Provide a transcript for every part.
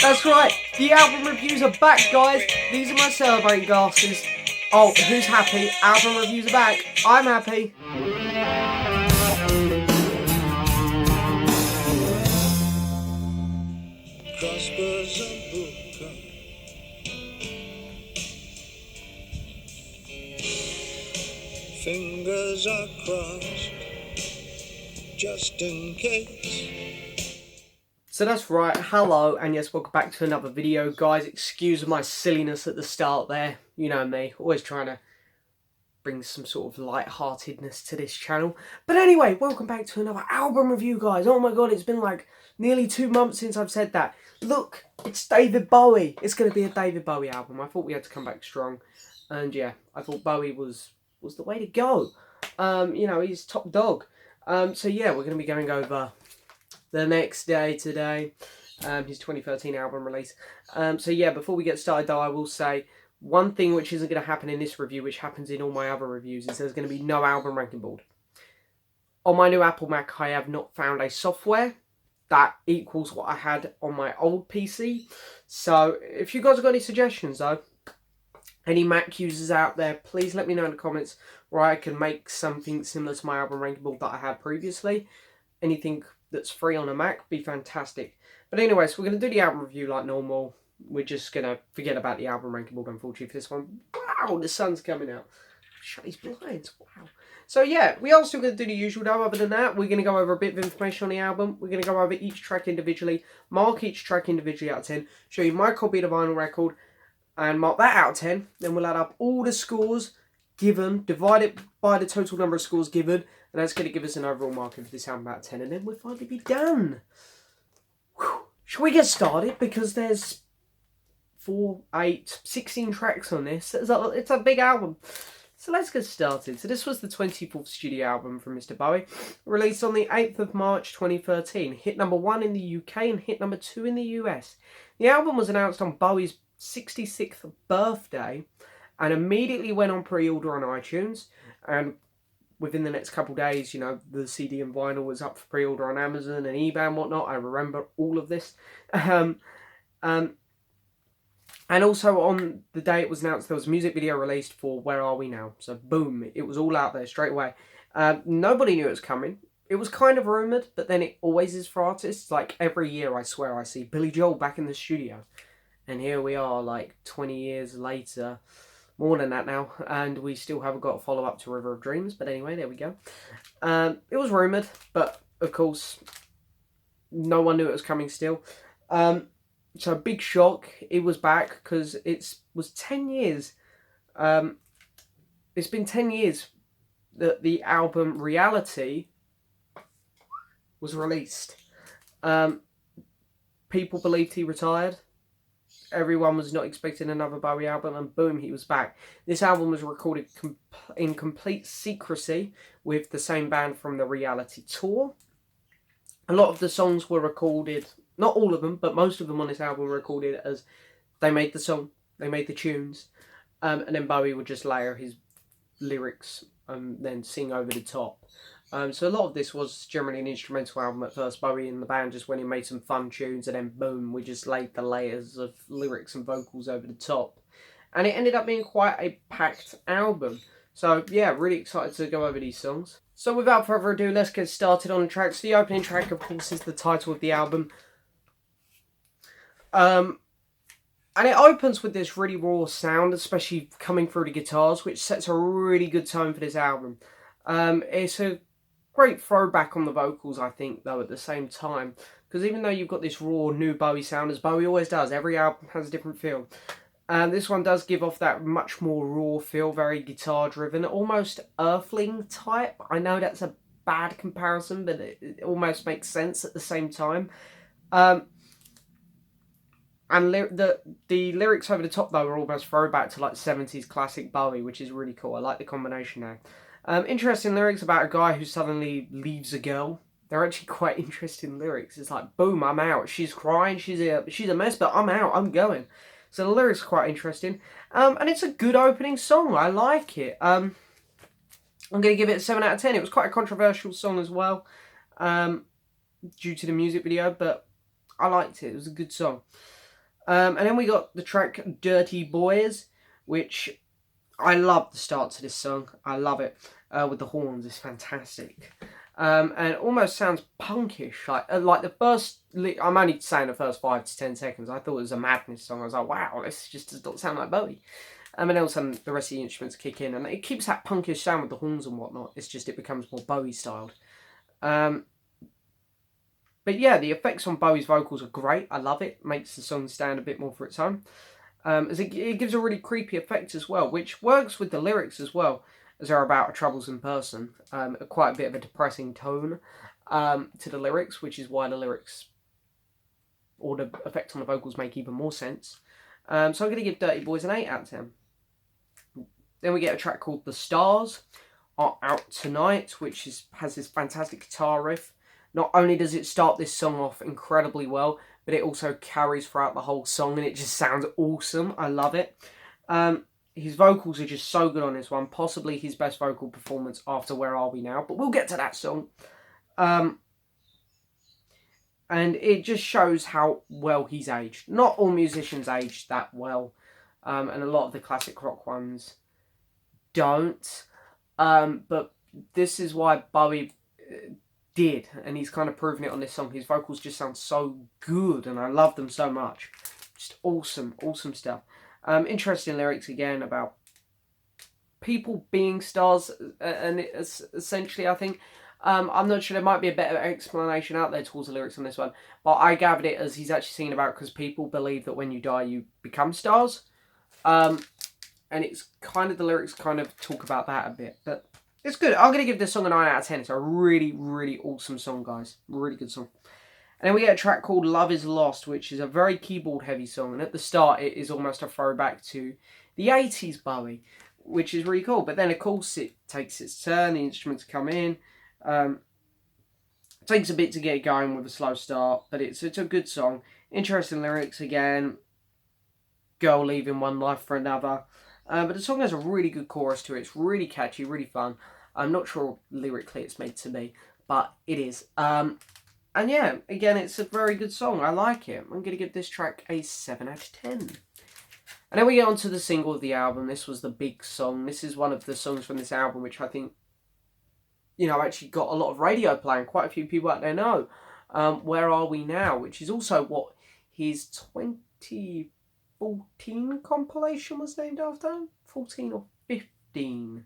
That's right, the album reviews are back, guys. These are my celebrating glasses. Oh, who's happy? Album reviews are back. I'm happy. Crossbows are broken, fingers are crossed, just in case. So that's right, hello, and yes, welcome back to another video, guys. Excuse my silliness at the start there. You know me, always trying to bring some sort of light-heartedness to this channel. But anyway, welcome back to another album review, guys. Oh my god, it's been like nearly 2 months since I've said that. Look, it's David Bowie. It's going to be a David Bowie album. I thought we had to come back strong. And yeah, I thought Bowie was the way to go. You know, he's top dog. So yeah, we're going to be going over The Next Day today, his 2013 album release. So yeah, before we get started though, I will say one thing which isn't going to happen in this review, which happens in all my other reviews, is there's going to be no album ranking board. On my new Apple Mac, I have not found a software that equals what I had on my old PC. So if you guys have got any suggestions though, any Mac users out there, please let me know in the comments where I can make something similar to my album ranking board that I had previously. Anything that's free on a Mac be fantastic. But anyway, so we're going to do the album review like normal. We're just going to forget about the album ranking board, unfortunately, for this one. Wow, the sun's coming out. Shut these blinds. Wow. So yeah, we are still going to do the usual though. Other than that, we're going to go over a bit of information on the album. We're going to go over each track individually, mark each track individually out of 10, show you my copy of the vinyl record, and mark that out of 10. Then we'll add up all the scores given, divide it by the total number of scores given, and that's going to give us an overall marking for this album out of 10. And then we'll finally be done. Whew. Shall we get started? Because there's 4, 8, 16 tracks on this. It's a big album. So let's get started. So this was the 24th studio album from Mr. Bowie, released on the 8th of March 2013. Hit number 1 in the UK and hit number 2 in the US. The album was announced on Bowie's 66th birthday and immediately went on pre-order on iTunes. And within the next couple of days, you know, the CD and vinyl was up for pre-order on Amazon and eBay and whatnot. I remember all of this. And also on the day it was announced, there was a music video released for Where Are We Now? So boom, it was all out there straight away. Nobody knew it was coming. It was kind of rumoured, but then it always is for artists. Like every year, I swear, I see Billy Joel back in the studio. And here we are, like 20 years later, more than that now, and we still haven't got a follow-up to River of Dreams. But anyway, there we go. It was rumoured, but of course, no one knew it was coming still. So big shock, it was back, because it was 10 years. It's been 10 years that the album Reality was released. People believed he retired. Everyone was not expecting another Bowie album, and boom, he was back. This album was recorded in complete secrecy with the same band from the Reality tour. A lot of the songs were recorded, not all of them, but most of them on this album were recorded as they made the song, they made the tunes, and then Bowie would just layer his lyrics and then sing over the top. So a lot of this was generally an instrumental album at first. Bowie and the band just went and made some fun tunes, and then boom, we just laid the layers of lyrics and vocals over the top. And it ended up being quite a packed album. So yeah, really excited to go over these songs. So without further ado, let's get started on the tracks. The opening track, of course, is the title of the album. And it opens with this really raw sound, especially coming through the guitars, which sets a really good tone for this album. It's a great throwback on the vocals, I think, though, at the same time. Because even though you've got this raw, new Bowie sound, as Bowie always does, every album has a different feel. And this one does give off that much more raw feel, very guitar-driven, almost Earthling type. I know that's a bad comparison, but it almost makes sense at the same time. And the lyrics over the top, though, are almost throwback to like 70s classic Bowie, which is really cool. I like the combination there. Interesting lyrics about a guy who suddenly leaves a girl. They're actually quite interesting lyrics. It's like, boom, I'm out. She's crying, she's a mess, but I'm out, I'm going. So the lyrics are quite interesting. And it's a good opening song. I like it. I'm going to give it a 7 out of 10. It was quite a controversial song as well, due to the music video, but I liked it. It was a good song. And then we got the track Dirty Boys, which I love the start to this song. I love it. With the horns, it's fantastic. And it almost sounds punkish. Like the first, I'm only saying the first 5 to 10 seconds. I thought it was a Madness song. I was like, wow, this just does not sound like Bowie. And then all of a sudden, the rest of the instruments kick in, and it keeps that punkish sound with the horns and whatnot. It's just it becomes more Bowie styled. But yeah, the effects on Bowie's vocals are great. I love it. Makes the song stand a bit more for its own. As it gives a really creepy effect as well, which works with the lyrics as well, as they're about a troublesome person. Quite a bit of a depressing tone to the lyrics, which is why the lyrics or the effect on the vocals make even more sense. So I'm going to give Dirty Boys an 8 out of 10. Then we get a track called The Stars Are Out Tonight, which has this fantastic guitar riff. Not only does it start this song off incredibly well, but it also carries throughout the whole song, and it just sounds awesome. I love it. His vocals are just so good on this one, possibly his best vocal performance after Where Are We Now, but we'll get to that song. And it just shows how well he's aged. Not all musicians age that well, and a lot of the classic rock ones don't. But this is why Bowie did, and he's kind of proven it on this song. His vocals just sound so good, and I love them so much. Just awesome stuff. Interesting lyrics again about people being stars, and it's essentially, I think, I'm not sure, there might be a better explanation out there towards the lyrics on this one, but I gathered it as he's actually singing about because people believe that when you die you become stars. And it's kind of, the lyrics kind of talk about that a bit, but it's good. I'm going to give this song a 9 out of 10. It's a really, really awesome song, guys. Really good song. And then we get a track called Love Is Lost, which is a very keyboard-heavy song. And at the start, it is almost a throwback to the 80s Bowie, which is really cool. But then, of course, it takes its turn. The instruments come in. It takes a bit to get going with a slow start, but it's a good song. Interesting lyrics again. Girl leaving one life for another. But the song has a really good chorus to it. It's really catchy, really fun. I'm not sure lyrically it's made to be, but it is. And yeah, again, it's a very good song. I like it. I'm going to give this track a 7 out of 10. And then we get on to the single of the album. This was the big song. This is one of the songs from this album which I think, actually got a lot of radio play, and quite a few people out there know. Where Are We Now? Which is also what his 2014 compilation was named after. 14 or 15.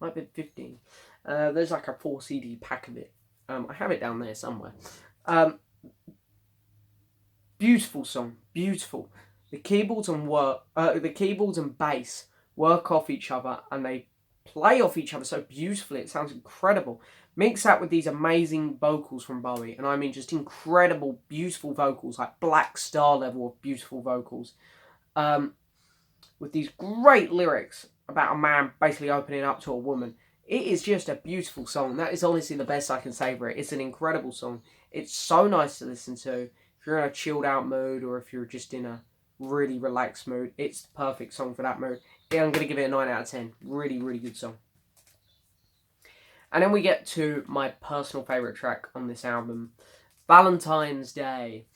Might be 15. There's like a 4 CD pack of it. I have it down there somewhere. Beautiful song. Beautiful. The keyboards and bass work off each other, and they play off each other so beautifully. It sounds incredible. Mix that with these amazing vocals from Bowie, and I mean just incredible, beautiful vocals, like Black Star level of beautiful vocals. With these great lyrics about a man basically opening up to a woman. It is just a beautiful song. That is honestly the best I can say for it. It's an incredible song. It's so nice to listen to. If you're in a chilled out mood, or if you're just in a really relaxed mood, it's the perfect song for that mood. Yeah, I'm going to give it a 9 out of 10. Really, really good song. And then we get to my personal favourite track on this album, Valentine's Day.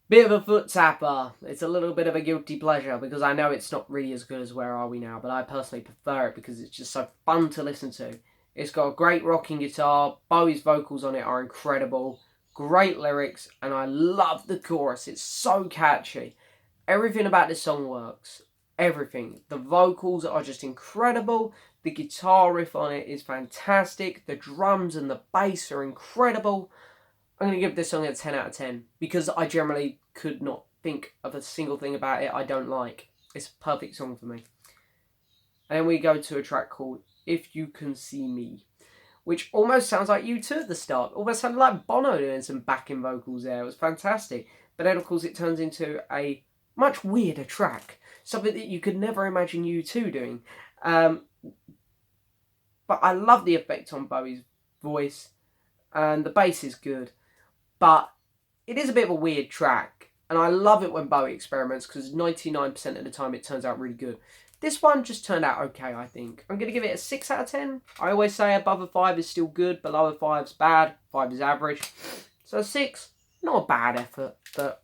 Bit of a foot tapper. It's a little bit of a guilty pleasure because I know it's not really as good as Where Are We Now, but I personally prefer it because it's just so fun to listen to. It's got a great rocking guitar. Bowie's vocals on it are incredible. Great lyrics, and I love the chorus. It's so catchy. Everything about this song works. Everything. The vocals are just incredible. The guitar riff on it is fantastic. The drums and the bass are incredible. I'm going to give this song a 10 out of 10 because I generally could not think of a single thing about it I don't like. It's a perfect song for me. And then we go to a track called If You Can See Me, which almost sounds like U2 at the start. Almost sounded like Bono doing some backing vocals there. It was fantastic. But then, of course, it turns into a much weirder track. Something that you could never imagine U2 doing. But I love the effect on Bowie's voice. And the bass is good. But it is a bit of a weird track. And I love it when Bowie experiments because 99% of the time it turns out really good. This one just turned out okay, I think. I'm going to give it a 6 out of 10. I always say above a 5 is still good, below a 5 is bad, 5 is average. So 6, not a bad effort, but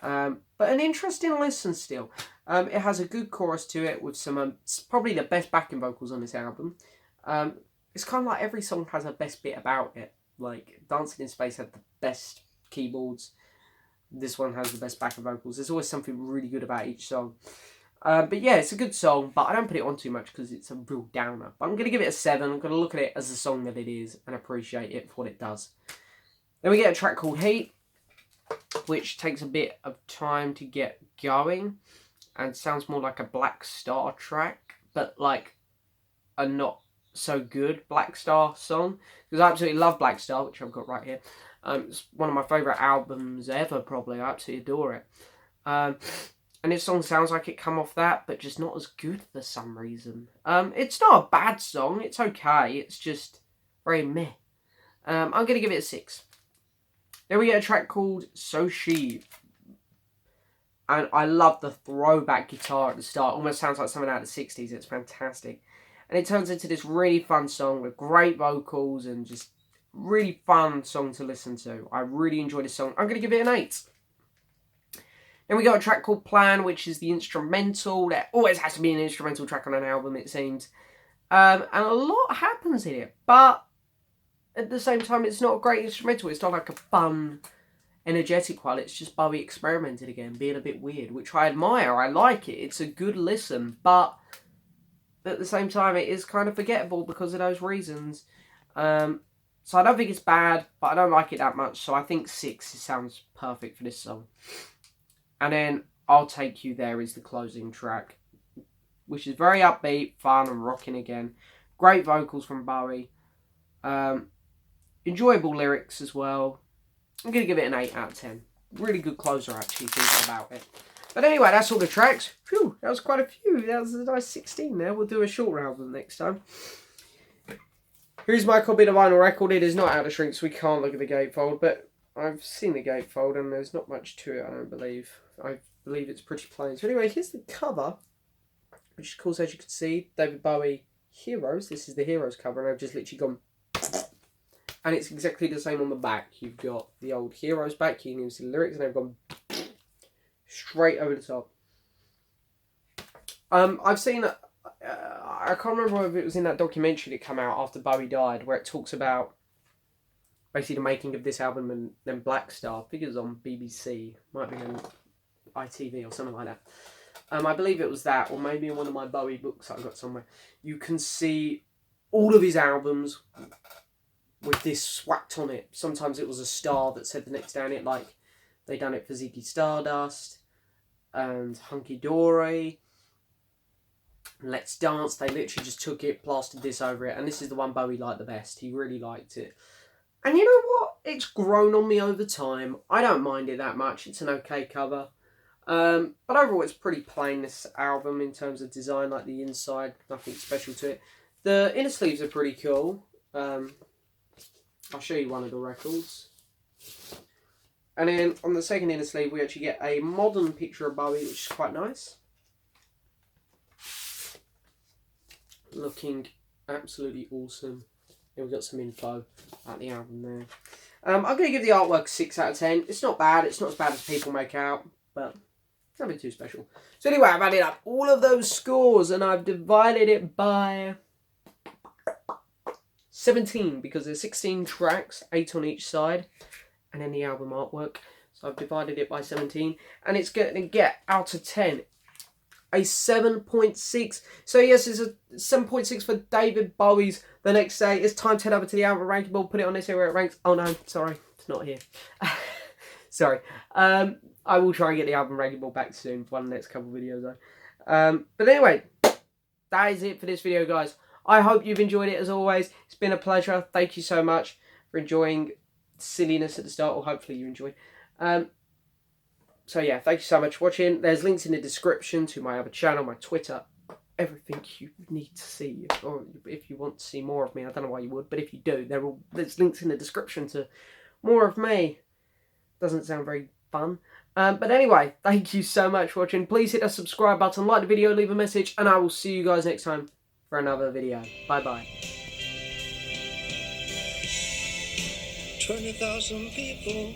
But an interesting listen still. It has a good chorus to it with some probably the best backing vocals on this album. It's kind of like every song has a best bit about it. Like Dancing in Space had the best keyboards. This one has the best backing vocals. There's always something really good about each song. But yeah, it's a good song, but I don't put it on too much because it's a real downer. But I'm going to give it a 7. I'm going to look at it as the song that it is and appreciate it for what it does. Then we get a track called Heat, which takes a bit of time to get going and sounds more like a Black Star track, but like a not so good Black Star song. Because I absolutely love Black Star, which I've got right here. It's one of my favourite albums ever, probably. I absolutely adore it. And this song sounds like it come off that, but just not as good for some reason. It's not a bad song. It's okay. It's just very meh. I'm going to give it a 6. Then we get a track called So She. And I love the throwback guitar at the start. Almost sounds like something out of the 60s. It's fantastic. And it turns into this really fun song with great vocals and just really fun song to listen to. I really enjoy this song. I'm going to give it an 8. Then we got a track called Plan, which is the instrumental. There always has to be an instrumental track on an album, it seems. And a lot happens in it. But at the same time, it's not a great instrumental. It's not like a fun, energetic one. It's just Bowie experimented again, being a bit weird, which I admire. I like it. It's a good listen. But at the same time, it is kind of forgettable because of those reasons. So I don't think it's bad, but I don't like it that much. So I think 6 sounds perfect for this song. And then I'll Take You There is the closing track, which is very upbeat, fun, and rocking again. Great vocals from Bowie. Enjoyable lyrics as well. I'm going to give it an 8 out of 10. Really good closer, actually, thinking about it. But anyway, that's all the tracks. Phew, that was quite a few. That was a nice 16 there. We'll do a shorter album next time. Here's my copy of the vinyl record. It is not out of shrink, so we can't look at the gatefold, but I've seen the gatefold and there's not much to it, I don't believe. I believe it's pretty plain. So anyway, here's the cover, which of course, as you can see, David Bowie Heroes. This is the Heroes cover, and I've just literally gone... And it's exactly the same on the back. You've got the old Heroes back, you can even see the lyrics, and they've gone straight over the top. I've seen... I can't remember if it was in that documentary that came out after Bowie died, where it talks about basically the making of this album and then Black Star. I think it was on BBC. Might be on ITV or something like that. I believe it was that, or maybe in one of my Bowie books that I got somewhere. You can see all of his albums with this swacked on it. Sometimes it was a star that said the next day on it, like they done it for Ziggy Stardust and Hunky Dory. Let's Dance. They literally just took it, plastered this over it, and this is the one Bowie liked the best. He really liked it. And you know what? It's grown on me over time. I don't mind it that much. It's an okay cover. But overall, it's pretty plain, this album, in terms of design, like the inside. Nothing special to it. The inner sleeves are pretty cool. I'll show you one of the records. And then on the second inner sleeve, we actually get a modern picture of Bowie, which is quite nice. Looking absolutely awesome. And we've got some info about the album there. I'm going to give the artwork a 6 out of 10. It's not bad. It's not as bad as people make out, but it's nothing too special. So anyway, I've added up all of those scores and I've divided it by 17 because there's 16 tracks, 8 on each side, and then the album artwork. So I've divided it by 17, and it's going to get out of 10 a 7.6. So yes, it's a 7.6 for David Bowie's The Next Day. It's time to head over to the album ranking board, put it on this here where it ranks. Oh no, sorry, it's not here. Sorry. I will try and get the album ranking board back soon for one of the next couple of videos though. But anyway, that is it for this video, guys. I hope you've enjoyed it as always. It's been a pleasure. Thank you so much for enjoying silliness at the start, or hopefully you enjoyed. So yeah, thank you so much for watching. There's links in the description to my other channel, my Twitter, everything you need to see. Or if you want to see more of me, I don't know why you would, but if you do, there's links in the description to more of me. Doesn't sound very fun. But anyway, thank you so much for watching. Please hit the subscribe button, like the video, leave a message, and I will see you guys next time for another video. Bye-bye. 20,000 people